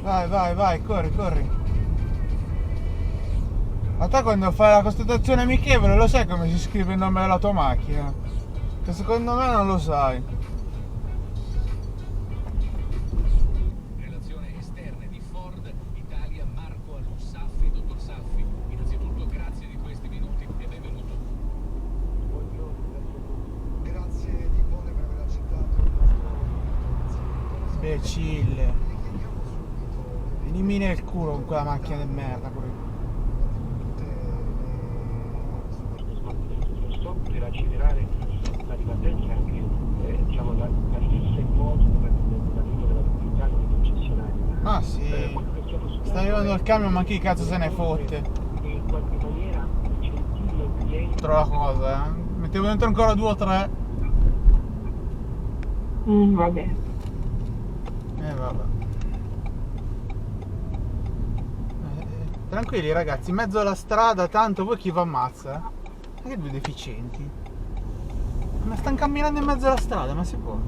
Vai, vai, vai, corri, corri. Ma te quando fai la costituzione amichevole lo sai come si scrive il nome della tua macchina? Che secondo me non lo sai. Relazione esterne di Ford Italia, Marco Alussaffi. Dottor Saffi, innanzitutto grazie di questi minuti e benvenuto. Grazie di cuore per aver accettato il nostro invito. Imbecille. Le chiediamo subito. Elimina il culo con quella macchina di merda. Per accelerare la ripartenza anche diciamo da stessa in modo dall'avvio della pubblicità con i concessionari. Ah sì. Sta arrivando il camion, ma chi cazzo se ne fotte? In qualche maniera incentivi il cliente. Trova cosa, mettevo dentro ancora 2 o 3. Vabbè. Vabbè. Tranquilli ragazzi, in mezzo alla strada, tanto voi chi vi ammazza? Che due deficienti. Ma stanno camminando in mezzo alla strada, ma si può?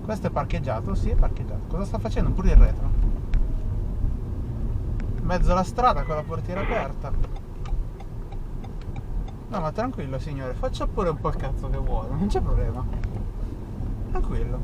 Questo è parcheggiato? Sì, è parcheggiato. Cosa sta facendo? Pure il retro. In mezzo alla strada con la portiera aperta. No, ma tranquillo signore, faccia pure un po' il cazzo che vuole, non c'è problema. Tranquillo.